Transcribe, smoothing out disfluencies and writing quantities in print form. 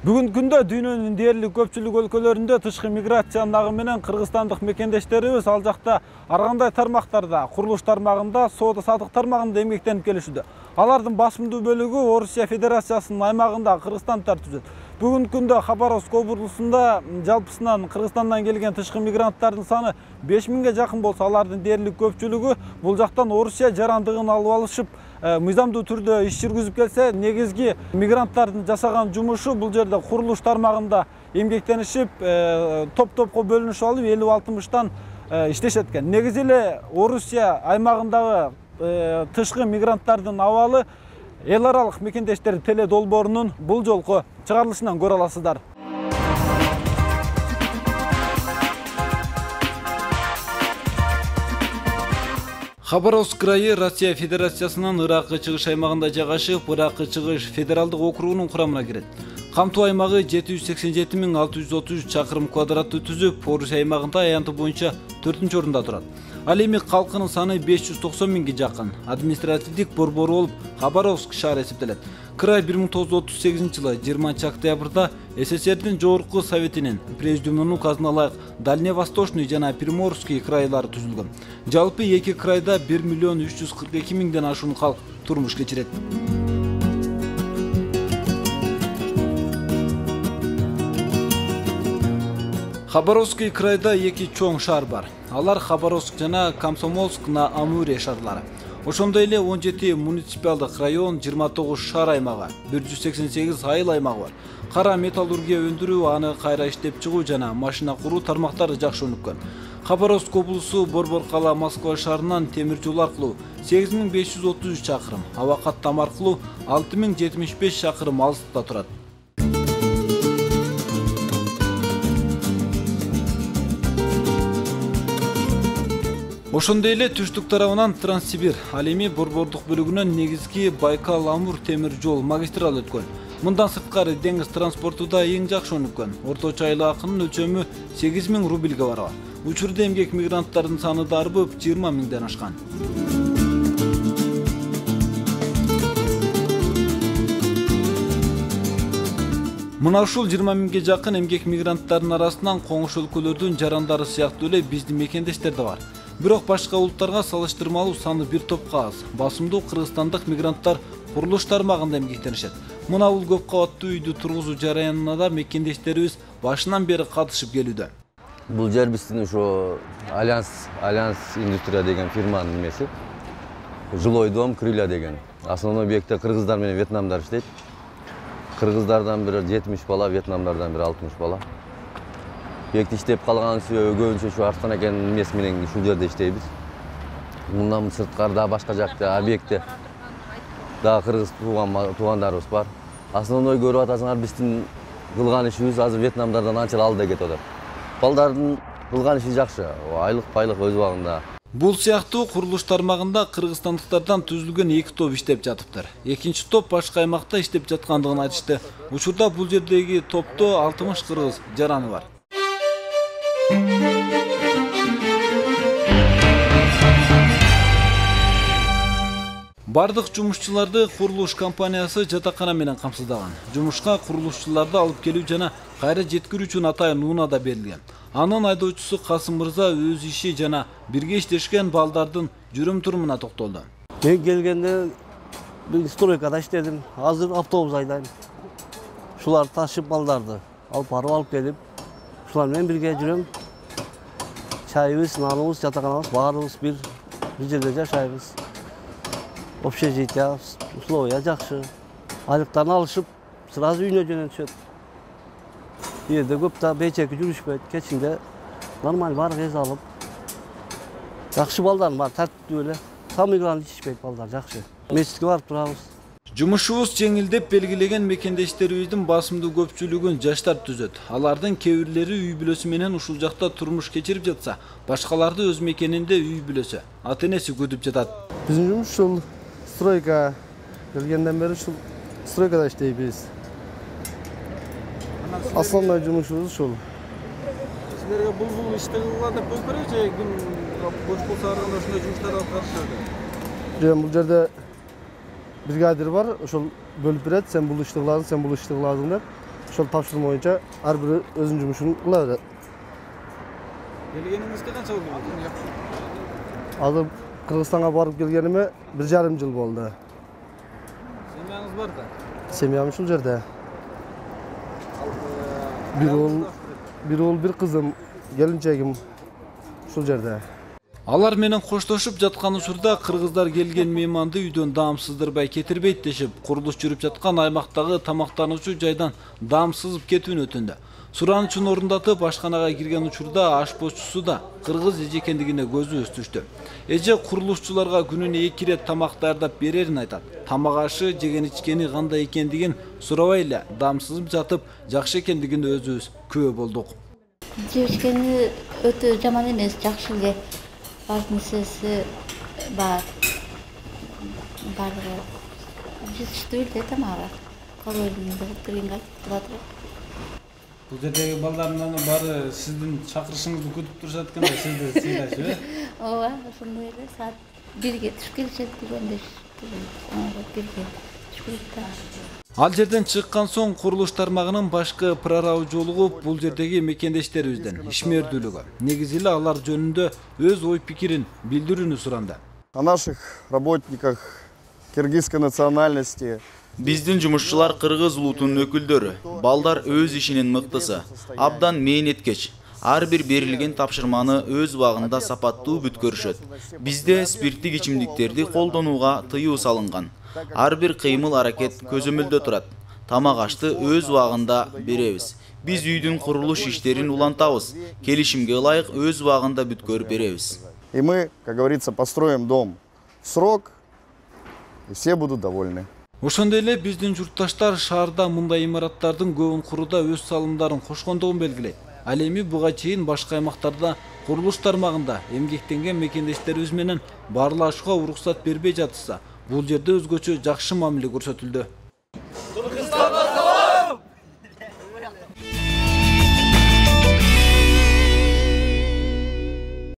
Бүгүнкү күндө дүйнөнүн дээрлик көпчүлүк өлкөлөрүндө тышкы миграциянын агымы менен кыргызстандык мекендештерибиз ал жакта ар кандай тармактарда, курулуш тармагында, соода саттык тармагында эмгектенип келишүүдө. Алардын басымдуу бөлүгү Орусия Федерациясынын аймагында кыргызстандыктар түзөт. Бүгүнкү күндө Хабаровск облусунда жалпысынан Кыргызстандан келген тышкы мигранттардын саны 5000ге жакын болсо, алардын дээрлик көпчүлүгү бул жактан Орусия жарандыгын алып алышып, мыйзамдуу түрдө иш жүргүзүп келсе, негизги мигранттардын жасаган жумушу бул жерде курулуш тармагында эмгектенишип, топ-топко бөлүнүшүп алып 50-60тан иштешет экен. Негизи эле Орусия аймагындагы тышкы мигранттардын абалы эл аралык мекендештер теле долбоорунун бул жолку чыгарылышынан көрө аласыздар. Хабаровск крайы Россия Федерациясынын Ыракы чыгыш аймагында жайгашып, Ыракы чыгыш федералдык округунун курамына кирет. Камтуу аймагы 787.633 чакырым квадраттуу түзүп, Орусия аймагында аянты боюнча 4-орунда турат. Ал эми калкынын саны 590 миңге жакын. Административдик борбору болуп Хабаровск шаар эсептелет. Край 1938 жылы 20 октябрда СССРдин жогорку советинин президиумунун указына ылайык Дальневосточный жана Приморский крайлары түзүлгөн. Жалпы эки крайда 1.342.000ден ашуун калк турмуш кечирет. Хабаровский крайда эки чоң шаар бар. Алар Хабаровск жана Комсомольск на Амуре шаарлары. Ошондой эле 17 муниципалдык район, 29 шаар аймагы, 188 айыл аймагы бар. Кара металлургия өндүрүү, аны кайра иштеп чыгуу жана машина куруу тармактары жакшы өнүккөн. Хабаровск облусу Борбор-Кала Москва шаарынан темир жол аркылуу 8533 чакырым, аба каттам аркылуу 6075 чакырым алыстыкта турат. Ошондой эле түштүк тарабынан Транссибир, ал эми борбордук бөлүгүнөн негизги Байкал-Амур темир жол магистрал өткөн. Мындан сырткары деңиз транспорту да эң жакшы өнүккөн. Орточо айлык акынын өлчөмү 8000 рубльге барат. Учурда эмгек мигранттардын саны да арбып 20 миңден ашкан. Мына ушул 20 миңге жакын эмгек мигранттардын арасынан коңш өлкөлөрдүн жарандары сыяктуу эле биздин мекендештер да бар. Бирок башка улуттарга салыштырмалуу саны бир топко аз. Басымдуу кыргызстандык мигранттар курулуш тармагында эмгектенишет. Мына бул көп кабаттуу үйдү тургузуу жараянына да мекендештерибиз башынан бери катышып келүүдө. Бул жер биздин ошо Альянс индустрия деген фирманын немеси. Жилой дом Крылья деген. Основной объектте кыргыздар менен вьетнамдар иштейт. Кыргыздардан бири 70 бала, вьетнамдардан бири 60 бала. Бекти иштеп калган көбүнчө ушу Арстан экенин эмеси менен ушул жерде иштейбиз. Мындан сырткары да башка жакта объектте да кыргыз туугандарыбыз бар. Основной көрүп атасыңар биздин кылган ишибиз азыр вьетнамдардан анча алда кетип атат. Балдардын кылган иши жакшы, айлык байлык өз убагында. Бул сыяктуу курулуш тармагында кыргызстандыктардан түзүлгөн эки топ иштеп жатыптыр. Экинчи топ башка аймакта иштеп жаткандыгын айтышты. Учурда бул жердеги топто 60 кыргыз жараны бар. Бардык жумушчуларды курулуш компаниясы жатакана менен камсыздаган. Жумушка курулушчуларды алып келүү жана кайра жеткирүү үчүн атайын унаа да берилген. Анын айдоочусу Касым мырза өз иши жана бирге иштешкен балдардын жүрүм-турумуна токтолду. Мен келгенде стройкада иштедим. Азыр автобус айдайм. Шулар ташып балдарды алып келип, шулар менен бирге жүрөм. Чайыбыз, наныбыз, жатаканабыз баарыбыз бир жерде жашайбыз. Общежитие, условия жакшы. Айлыктарын алышып, сразу үйүнө жөнөтүшөт. Жерде көп да бейчеки жүрүшпөйт. Кечинде нормаль бар кез алып. Жакшы балдар бар, тартиптүү эле. Самыйган ичишпейт балдар, жакшы. Мечитке барып турабыз. Жумушубуз жеңилдеп белгилеген мекендештерибиздин басымдуу көпчүлүгүн жаштар түзөт. Алардын кээ бирлери үй бүлөсү менен ушул жакта турмуш кечирип жатса, башкаларды өз мекенинде үй бүлөсү, ата-энеси күтүп жатат. Биздин жумуш ушул стройка келгенден бери ушул стройкада иштейбиз. Основной жумушубуз ушул. Силерге бул ишти кылган деп болуп берет же ким бош болсо ошондой жумуштарга катышат? Бул жерде бригадир бар, ошол бөлүп берет, сен бул ишти кыладың, сен бул ишти кыладың деп. ошол тапшырма боюнча ар бири өзүнүн жумушун кыла берет. Келгениңизге канча болду? Азыр Кыргызстанга барып келгениме 1,5 жыл болду. Семьяңыз бар да? Семьям ушул жерде. Bir oğul, bir kızım, gelinçegim ушул жерде. Алар менен коштошуп жаткан учурда кыргыздар келген мейманды үйдөн даамсыздырбай кетирбейт дешип, курулуш жүрүп жаткан аймактагы тамактануучу жайдан даам сызып кетүүнү өтүндү. Суранычын орундатып ашканага кирген учурда ашпозчусу да кыргыз эже экендигине көзүбүз түштү. Эже курулушчуларга күнүнө 2 ирет тамак даярдап берерин айтат. Тамак ашы жеген ичкени кандай экендигин сурабай эле даам сызып жатып, жакшы экендигине өзүбүз күбө болдук. Жеп ичкени өтө жаман эмес, жакшы эле. Нерсеси бар. Барлыгы жетиштүү эле тамагы. Колойдун киргенге айтып. Бул жердеги балдардын баары сиздин чакырышыңызды күтүп турушат экен да, сизди сыйлашып, Ооба, ошондой эле саат 1-ге түшүп келишет дегенде. Бирге түшүп келет. Ал жерден чыккан соң курулуш тармагынын башкы прорабы жолугуп, бул жердеги мекендештерибизден ишмердүүлүгү, негизи эле алар жөнүндө өз ой пикирин билдирүүнү суранды. О наших работниках киргизской национальности. Биздин жумушчулар кыргыз улутунун өкүлдөрү, балдар өз ишинин мыктысы, абдан мээнеткеч. Ар бир берилген тапшырманы өз убагында сапаттуу бүткөрүшөт. Бизде спирттик ичимдиктерди колдонууга тыюу салынган. Ар бир кыймыл аракет көзөмөлдө турат. Тамак ашты өз убагында беребиз. Биз үйдүн курулуш иштерин улантабыз. Келишимге ылайык өз убагында бүткөрүп беребиз. И мы, как говорится, построим дом в срок, и все будут довольны. Ошондой эле биздин журтташтар шаарда мындай имараттардын көбүн курууда өз салымдарын кошкондугун белгилейт. Ал эми буга чейин башка аймактарда курулуш тармагында эмгектенген мекендештерибиз менен баарлашууга уруксат бербей жатышса, бул жерде өзгөчө жакшы мамиле көрсөтүлдү.